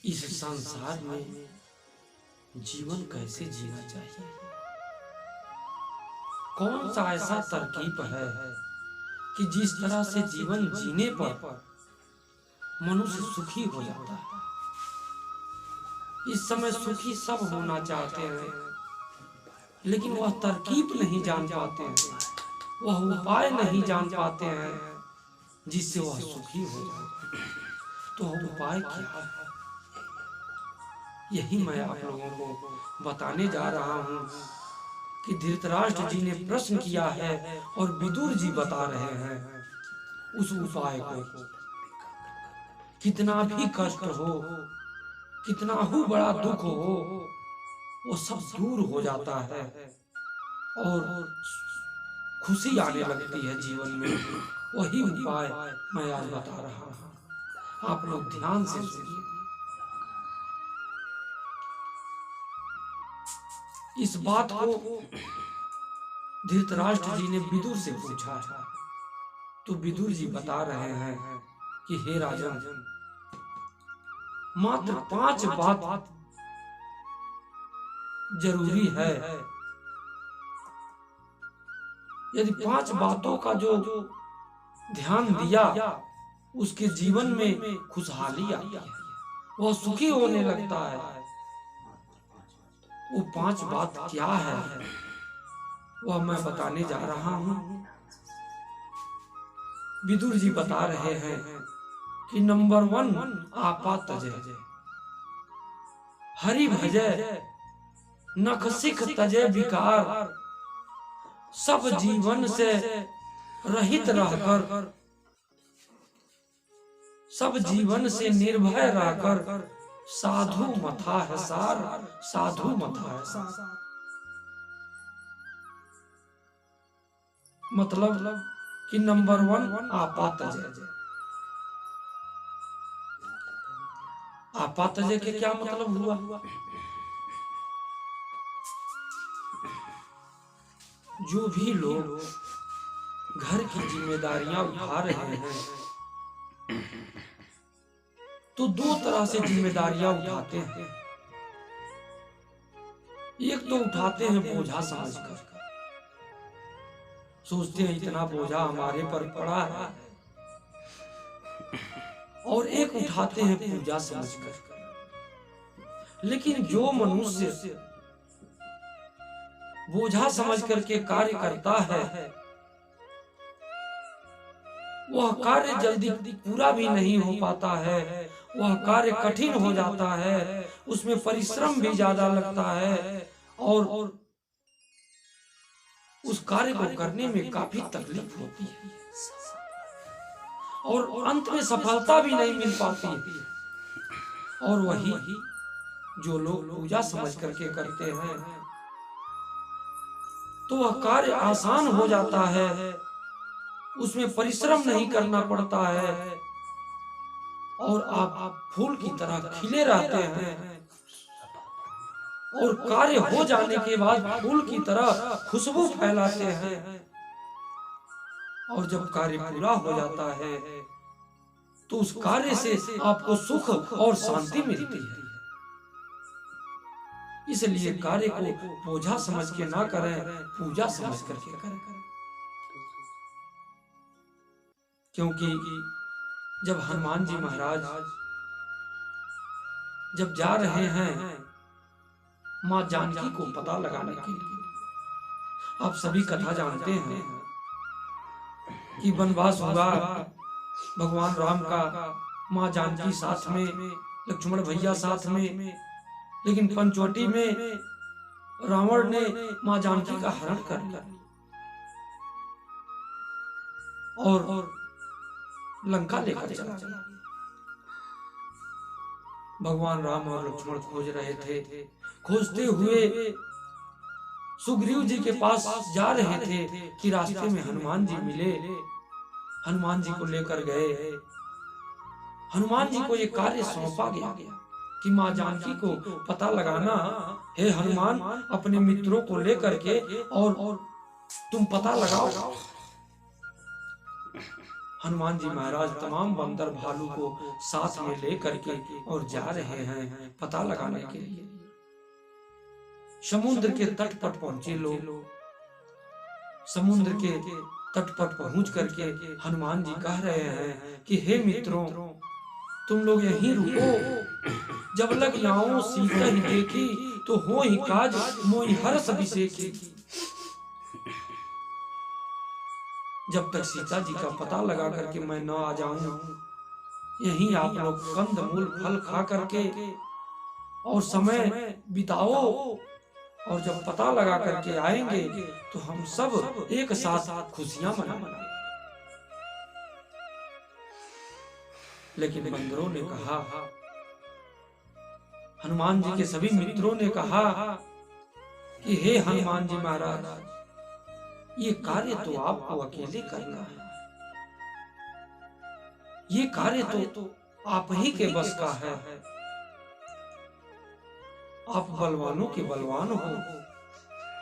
इस संसार में जीवन कैसे जीना चाहिए। कौन सा ऐसा तरकीब है कि जिस तरह से जीवन जीने पर मनुष्य सुखी हो जाता है। इस समय सुखी सब होना चाहते हैं, लेकिन वह तरकीब नहीं जान पाते हैं, वह उपाय नहीं जान पाते हैं जिससे वह सुखी हो जाए। तो उपाय क्या है, यही मैं आप लोगों को बताने जा रहा हूँ कि धृतराष्ट्र जी ने प्रश्न किया है और विदुर जी बता रहे हैं उस उपाय को। कितना भी कष्ट हो, कितना ही बड़ा दुख हो, वो सब दूर हो जाता है और खुशी आने लगती है जीवन में। वही उपाय मैं आज बता रहा हूँ, आप लोग ध्यान से सुनिए। इस बात को धृतराष्ट्र जी ने विदुर से पूछा है, तो विदुर जी बता रहे हैं कि हे राजन, मात्र 5 बात जरूरी है। यदि 5 बातों का जो ध्यान दिया, उसके जीवन में खुशहाली आती है, वह सुखी होने लगता है। वो 5 बात क्या है, वह मैं बताने जा रहा हूं। विदुर जी बता रहे हैं कि नंबर 1 आपा तजय, हरि भजय, नख सिख तजय विकार। सब जीवन से रहित रहकर, सब जीवन से निर्भय रहकर साधु मथा है सार, साधु मथा है सार। मतलब कि नंबर 1 आपा तजय। आपा तजय के क्या मतलब हुआ? जो भी लोग घर की जिम्मेदारियां उठा रहे हैं, तो 2 तरह से जिम्मेदारियां उठाते हैं। एक तो उठाते हैं बोझा समझकर, सोचते हैं इतना बोझा हमारे पर पड़ा है, और एक उठाते हैं पूजा समझकर। लेकिन जो मनुष्य बोझा समझ करके कार्य करता है, वह कार्य जल्दी पूरा भी नहीं हो पाता है, वह कार्य कठिन हो जाता है, उसमें परिश्रम भी ज्यादा लगता है और उस कार्य को करने में काफी तकलीफ होती है और अंत में सफलता भी नहीं मिल पाती। और वही जो लोग पूजा समझ करके करते हैं, तो वह कार्य आसान हो जाता है, उसमें परिश्रम नहीं करना पड़ता है और आप फूल की तरह खिले रहते हैं। और कार्य हो जाने के बाद फूल की तरह खुशबू फैलाते हैं, और जब कार्य पूरा हो जाता है तो उस कार्य से आपको सुख और शांति मिलती है। इसलिए कार्य को बोझा समझ के ना करें, पूजा समझ करके करें। क्योंकि जब हनुमान जी महाराज जब जा रहे हैं मां जानकी को पता लगाने के लिए, आप सभी कथा जानते हैं कि वनवास हुआ भगवान राम का, मां जानकी साथ में, लक्ष्मण भैया साथ में, लेकिन पंचवटी में रावण ने मां जानकी का हरण कर लिया और लंका लेकर चला। भगवान राम और लक्ष्मण खोज रहे थे, खोजते हुए सुग्रीव जी के पास जा रहे थे कि रास्ते में हनुमान जी मिले। हनुमान जी को लेकर गए। हनुमान जी को ये कार्य सौंपा गया कि मां जानकी को पता लगाना है। हनुमान अपने मित्रों को लेकर के और तुम पता लगाओ। हनुमान जी महाराज तमाम बंदर भालू को साथ में लेकर के और जा रहे हैं पता लगाने के लिए। समुद्र के तट पर पहुंचे लोग। समुद्र के तट पर पहुंच करके हनुमान जी कह रहे हैं कि हे मित्रों, तुम लोग यहीं रुको। जब लग लाओ सीता ही देखी, तो हो ही काज मोहि हर्ष अभिषेकी। जब तक सीता जी का पता लगा करके मैं न आ जाऊं, यहीं आप लोग कंद मूल फल खा करके और समय बिताओ, और जब पता लगा करके आएंगे तो हम सब एक साथ खुशियां मनाएंगे। लेकिन बंदरों ने कहा, हनुमान जी के सभी मित्रों ने कहा कि हे हनुमान जी महाराज, ये कार्य तो आपको अकेले करना है। ये कार्य तो आप ही के बस का है। आप बलवानों के बलवान हो,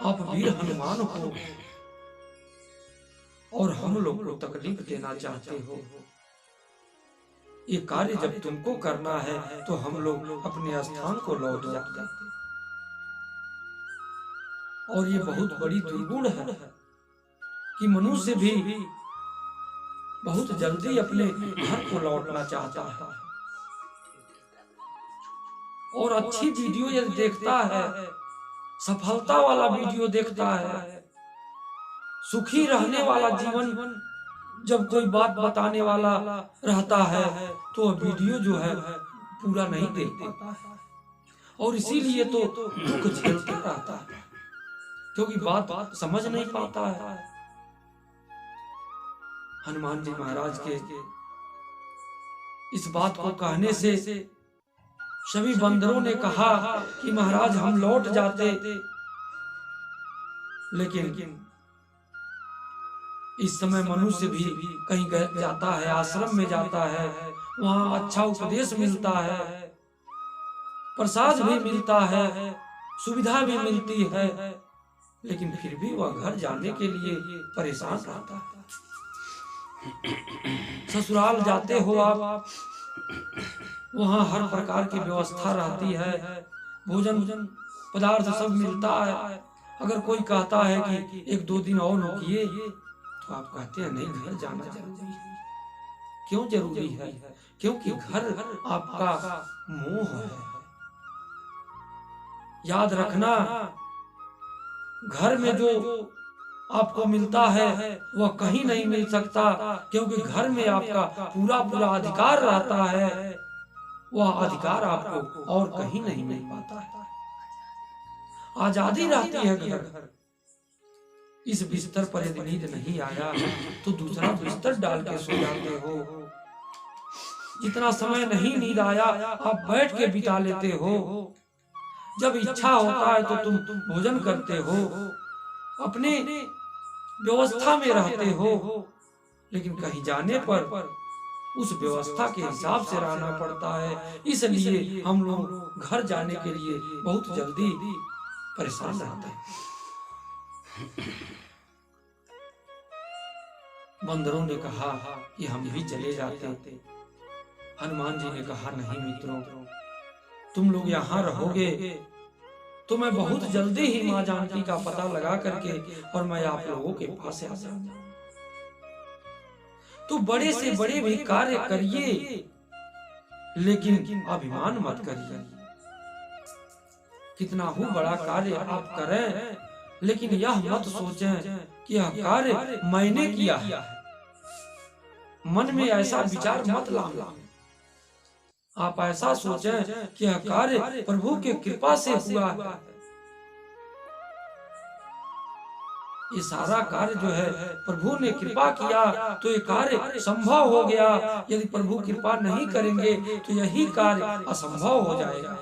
आप वीर हनुमान हो, और हम लोग को तकलीफ देना चाहते हो। ये कार्य जब तुमको करना है तो हम लोग अपने स्थान को लौट जाते। और ये बहुत बड़ी दुर्गुण है कि मनुष्य भी बहुत जल्दी अपने घर को लौटना चाहता है, और अच्छी वीडियो यदि देखता है, सफलता वाला वीडियो देखता है, सुखी रहने वाला जीवन जब कोई बात बताने वाला रहता है, तो वीडियो जो है पूरा नहीं देख पाता है, और इसीलिए तो दुख झेलता रहता है, क्योंकि बात समझ नहीं पाता है। हनुमान जी महाराज के इस बात को कहने से सभी बंदरों ने कहा कि महाराज हम लौट जाते, लेकिन इस समय मनुष्य भी कहीं जाता है, आश्रम में जाता है, वहां अच्छा उपदेश मिलता है, प्रसाद भी मिलता है, सुविधा भी मिलती है, लेकिन फिर भी वह घर जाने के लिए परेशान रहता है। ससुराल जाते हो आप, वहां हर प्रकार की व्यवस्था रहती है, भोजन पदार्थ सब मिलता है। अगर कोई कहता है कि 1-2 दिन और रुकिए, तो आप कहते हैं नहीं, घर जाना जरूरी है। क्यों जरूरी है? क्योंकि घर आपका मोह है। याद रखना, घर में जो आपको मिलता है वह कहीं नहीं मिल सकता, क्योंकि घर में आपका पूरा अधिकार रहता है। वह अधिकार आपको और कहीं नहीं मिल पाता है। आजादी रहती है घर। इस बिस्तर पर यदि नींद नहीं आया तो दूसरा बिस्तर डाल के सो जाते हो। जितना समय नहीं नींद आया आप बैठ के बिता लेते हो। जब इच्छा होता है तो तुम भोजन करते हो, अपने व्यवस्था में रहते हो, लेकिन कहीं जाने पर उस व्यवस्था के हिसाब से रहना पड़ता है। इसलिए हम लोग घर जाने के लिए बहुत जल्दी परेशान रहते हैं। बंदरों ने कहा कि हम भी चले जाते। हनुमान जी ने कहा नहीं मित्रों, तुम लोग यहाँ रहोगे तो मैं बहुत जल्दी ही माँ जानकी का पता लगा करके और मैं आप लोगों के पास आ जाऊंगा। तो बड़े से बड़े भी कार्य करिए, लेकिन अभिमान मत करिए। कितना ही बड़ा कार्य आप करें, लेकिन यह मत सोचें कि यह कार्य मैंने किया है। मन में ऐसा विचार मत लाना। आप ऐसा सोचें कि यह कार्य प्रभु की कृपा से हुआ है। ये सारा कार्य जो है प्रभु ने कृपा किया तो ये कार्य संभव हो गया। यदि प्रभु कृपा नहीं करेंगे तो यही कार्य असंभव हो जाएगा।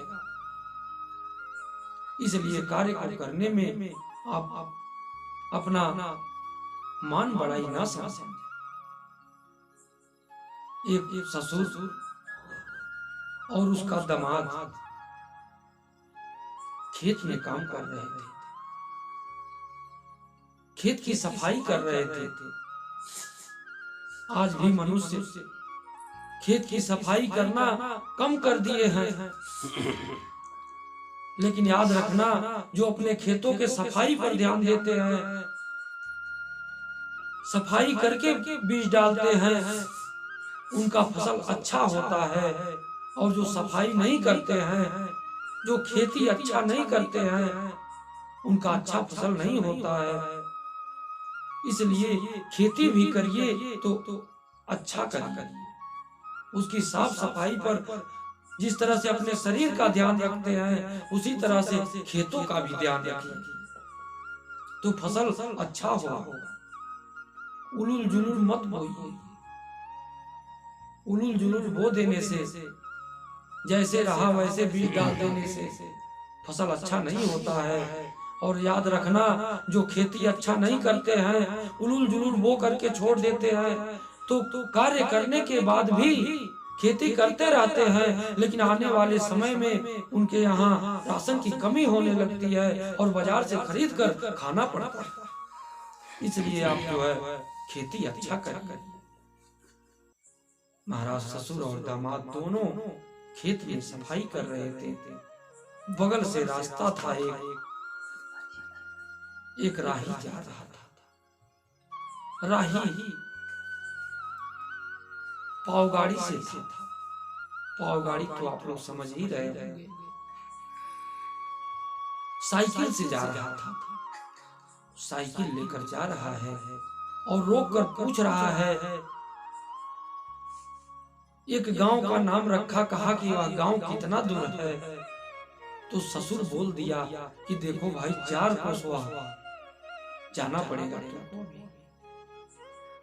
इसलिए कार्य को करने में आप अपना मान बढ़ाई ना समझें। एक ससुर और उसका दामाद खेत में काम कर रहे थे, खेत की सफाई कर रहे थे। आज भी मनुष्य खेत की सफाई करना कम कर दिए हैं। लेकिन याद रखना, जो अपने खेतों के सफाई पर ध्यान देते हैं, सफाई करके बीज डालते हैं, उनका फसल अच्छा होता है। और जो सफाई नहीं करते हैं, जो खेती अच्छा नहीं करते हैं, उनका अच्छा फसल नहीं होता है। इसलिए खेती भी करिए तो अच्छा करिए। उसकी साफ सफाई पर जिस तरह से अपने शरीर का ध्यान रखते हैं, उसी तरह से खेतों का भी ध्यान रखिए तो फसल अच्छा होगा। उलूल जुलूल मत बोइए। उलूल जुलूल बो देने से, जैसे रहा वैसे बीज डाल देने से फसल अच्छा नहीं होता है। और याद रखना, जो खेती अच्छा नहीं करते हैं, उलूल जुलूल बो करके छोड़ देते हैं, तो कार्य करने के बाद भी खेती करते रहते हैं, लेकिन आने वाले समय में उनके यहाँ राशन की कमी होने लगती है और बाजार से खरीद कर खाना पड़ता है। इसलिए आप जो है खेती अच्छा करिए। महाराज ससुर और दामाद दोनों खेत में सफाई कर रहे थे। बगल से रास्ता था, एक राही जा रहा था। राही पावगाड़ी से था। पावगाड़ी तो आप लोग समझ ही रहे होंगे। साइकिल से जा रहा था। साइकिल लेकर जा रहा है और रोक कर पूछ रहा है। एक गांव का नाम रखा, कहा कि वह गांव कितना दूर है। तो ससुर बोल दिया कि देखो भाई, 4 कोस जाना पड़ेगा।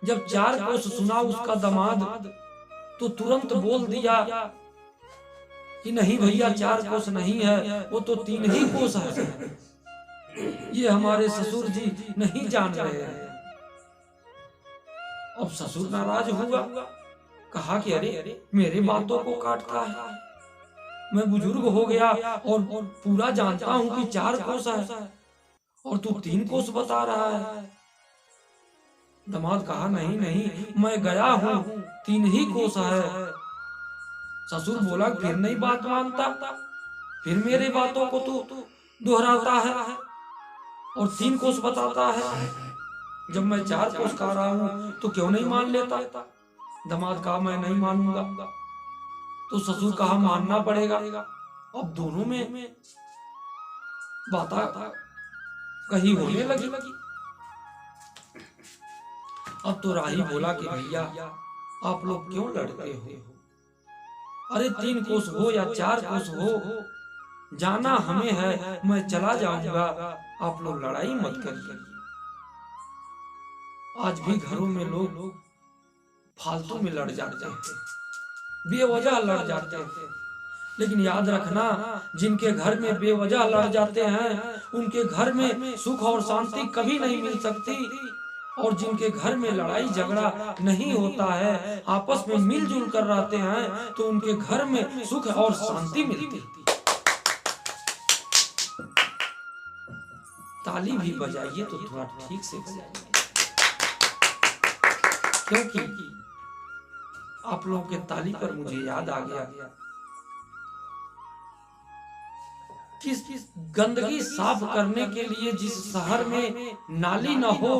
जब 4 कोस सुना उसका दामाद, तो तुरंत बोल दिया कि नहीं भैया, 4 कोस नहीं है, वो तो 3 ही कोस है। ये हमारे ससुर जी नहीं जान रहे हैं। अब ससुर नाराज हुआ, कहा कि अरे मेरे बातों को काटता है। मैं बुजुर्ग हो गया और पूरा जानता हूं कि 4 कोस है और तू 3 कोस बता रहा है। दामाद कहा नहीं नहीं, मैं गया हूं, 3 ही कोस है। ससुर बोला फिर नहीं बात मानता, फिर मेरे बातों को तू दोहराता है और 3 कोस बताता है। जब मैं 4 कोस कह रहा हूं तो क्यों नहीं मान लेता। दामाद कहा मैं नहीं मानूंगा। तो ससुर कहा मानना पड़ेगा। अब दोनों में बात कही होने लगी। अब तो राही बोला कि भैया आप लोग क्यों लड़ते हो। अरे 3 कोस हो या 4 कोस हो, जाना हमें है, मैं चला जाऊंगा, आप लोग लड़ाई मत करिए। आज भी घरों में लोग फालतू में लड़ जाते हैं, बेवजह लड़ जाते हैं। लेकिन याद रखना, जिनके घर में बेवजह लड़ जाते हैं, उनके घर में सुख और शांति कभी नहीं मिल सकती। और जिनके घर में लड़ाई झगड़ा नहीं होता है, आपस में मिलजुल कर रहते हैं, तो उनके घर में सुख और शांति मिलती है। ताली भी बजाइए तो थोड़ा ठीक से बजाइए, क्योंकि आप लोगों के ताली पर मुझे याद आ गया किस गंदगी साफ करने के लिए जिस शहर में नाली न हो,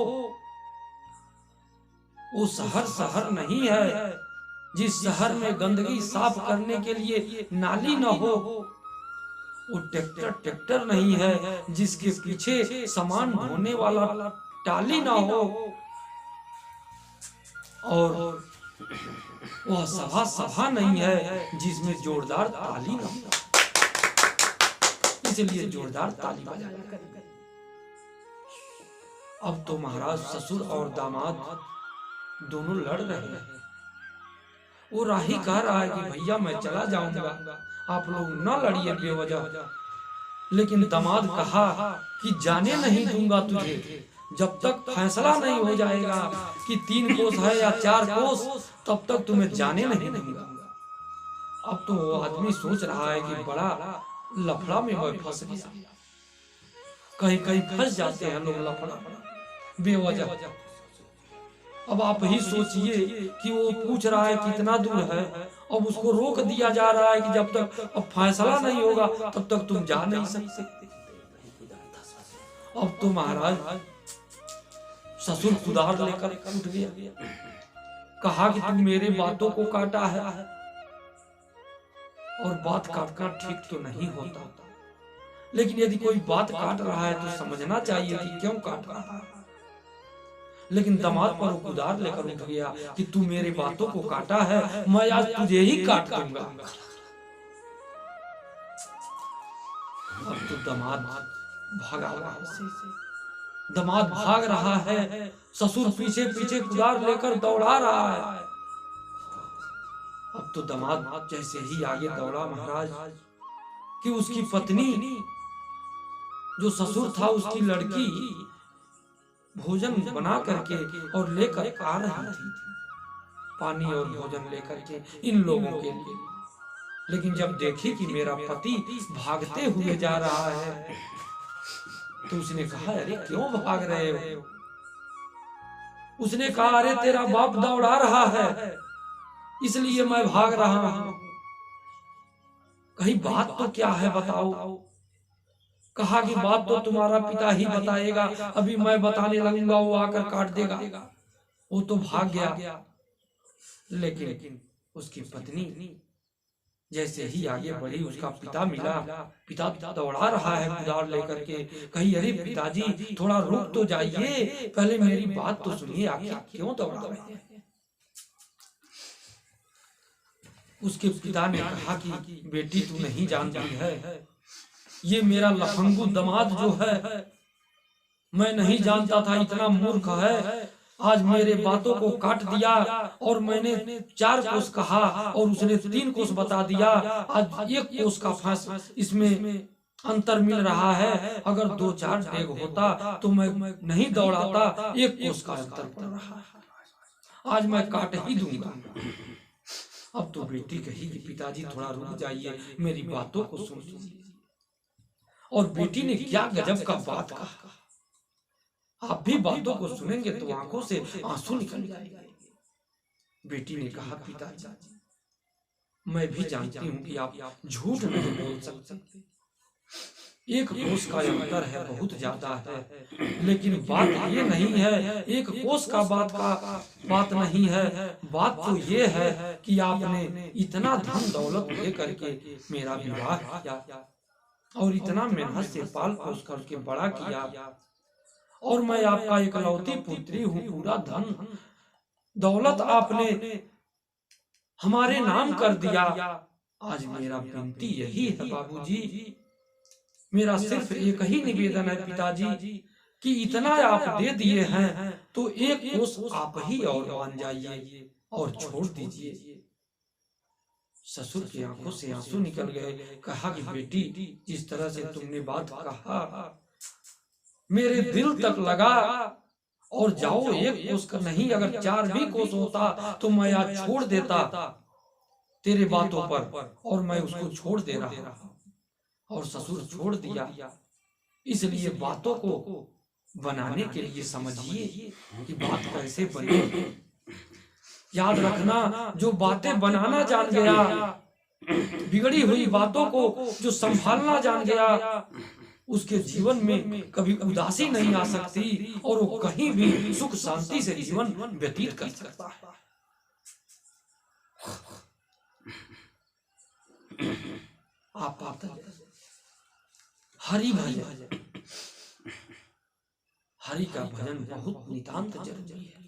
वो शहर नहीं है। जिस शहर में गंदगी साफ करने के लिए नाली न हो, वो ट्रैक्टर नहीं है। जिसके पीछे सामान ढोने वाला टाली ना हो, और वह सभा नहीं है जिसमें जोरदार ताली ना हो। इसलिए जोरदार ताली बजाया। अब तो महाराज ससुर और दामाद दोनों लड़ रहे हैं। वो राही कह रहा है कि भैया मैं चला जाऊंगा, आप लोग न लड़िए बेवजह। लेकिन दामाद कहा कि जाने नहीं दूंगा तुझे जब तक फैसला नहीं हो जाएगा कि 3 कोस है या 4 कोस, तब तक तुम्हें जाने नहीं दूंगा। अब तो वो आदमी सोच रहा है कि बड़ा लफड़ा में मैं फंस गया। कहीं फंस जाते हैं लोग लफड़ा बेवजह। अब आप ही सोचिए कि वो पूछ रहा है कितना दूर है, अब उसको रोक दिया जा रहा है कि जब तक अब फैसला नहीं होगा तब तक तुम जा नहीं सकते। अब तो महाराज ससुर कुदार लेकर उठ गया, कहा कि तुम मेरे बातों को काटा है, और बात काटना ठीक तो नहीं होता, लेकिन यदि कोई बात काट रहा है तो समझना चाहिए कि क्यों काट रहा है। लेकिन दामाद पर वो कुदार लेकर उठ गया कि तू मेरे बातों को काटा है, मैं आज तुझे ही काट दूंगा। अब तो दामाद भागा हुआ है, दामाद भाग रहा है, ससुर पीछे पीछे कुदार लेकर दौड़ा रहा है। अब तो दामाद जैसे ही आगे दौड़ा महाराज कि उसकी पत्नी जो ससुर था उसकी लड़की भोजन बना करके और लेकर आ रही थी, पानी और भोजन लेकर के इन लोगों के लिए। लेकिन जब देखी कि मेरा पति भागते हुए जा रहा है तो उसने कहा अरे क्यों भाग रहे हो? उसने कहा अरे तेरा बाप दौड़ा रहा है इसलिए मैं भाग रहा हूं। कहीं बात तो क्या है बताओ? कहा कि बात तो तुम्हारा पिता ही बताएगा, अभी मैं बताने लगूंगा वो आकर काट देगा। वो तो भाग गया, लेकिन उसकी पत्नी जैसे ही आगे बढ़ी उसका पिता मिला, पिता दौड़ा रहा है कुदार लेकर के। कही अरे पिताजी थोड़ा रुक तो जाइए, पहले मेरी बात तो सुनिए, आखिर क्यों दौड़ा रहे हैं? उसके पिता ने कहा कि बेटी तू नहीं जानती है, ये मेरा लफंगू दामाद जो है मैं नहीं जानता था इतना मूर्ख है, आज मेरे बातों को काट दिया और मैंने 4 कोस कहा और उसने 3 कोस बता दिया। आज 1 कोस का फर्क इसमें अंतर मिल रहा है, अगर 2-4 डेग होता तो मैं नहीं दौड़ाता, 1 कोस का अंतर पड़ रहा है, आज मैं काट ही दूंगा। अब तो बेटी कही कि पिताजी थोड़ा रुक जाइए, मेरी बातों को सुन लीजिए। और बेटी ने क्या गजब का बात कहा, आप भी बातों को सुनेंगे तो आंखों से आंसू निकल जाएंगे। बेटी ने कहा पिताजी मैं भी जानती हूँ कि आप झूठ नहीं बोल सकते, 1 कोस का अंतर है, बहुत ज्यादा है, लेकिन बात ये नहीं है, 1 कोस का बात नहीं है, बात तो ये है कि आपने इतना धन दौलत लेकर के मेरा विवाह किया और इतना मेहनत से पाल पोस करके बड़ा किया, और मैं आपका इकलौती पुत्री हूँ, पूरा धन दौलत आपने हमारे नाम कर दिया। आज मेरा विनती यही है बाबूजी, मेरा सिर्फ एक ही निवेदन है पिताजी कि इतना आप दे दिए हैं तो 1 कोस आप ही और मान जाइए और छोड़ दीजिए। ससुर की आंखों से आंसू निकल गए। कहा कि बेटी जिस तरह से तुमने बात कहा मेरे दिल तक लगा, और जाओ 1 कोस का नहीं, अगर 4 भी कोस होता तो मैं आज छोड़ देता तेरे बातों पर, और मैं उसको छोड़ दे रहा हूं। और ससुर छोड़ दिया, इसलिए बातों को बनाने के लिए समझिए कि बात कैसे बने। याद रखना, जो बातें बनाना जान गया, बिगड़ी हुई बातों को जो संभालना जान गया, उसके जीवन में कभी उदासी नहीं आ सकती और वो कहीं भी सुख शांति से जीवन व्यतीत कर सकता है। आप हरि भजन, हरि का भजन बहुत नितांत जरूरी है।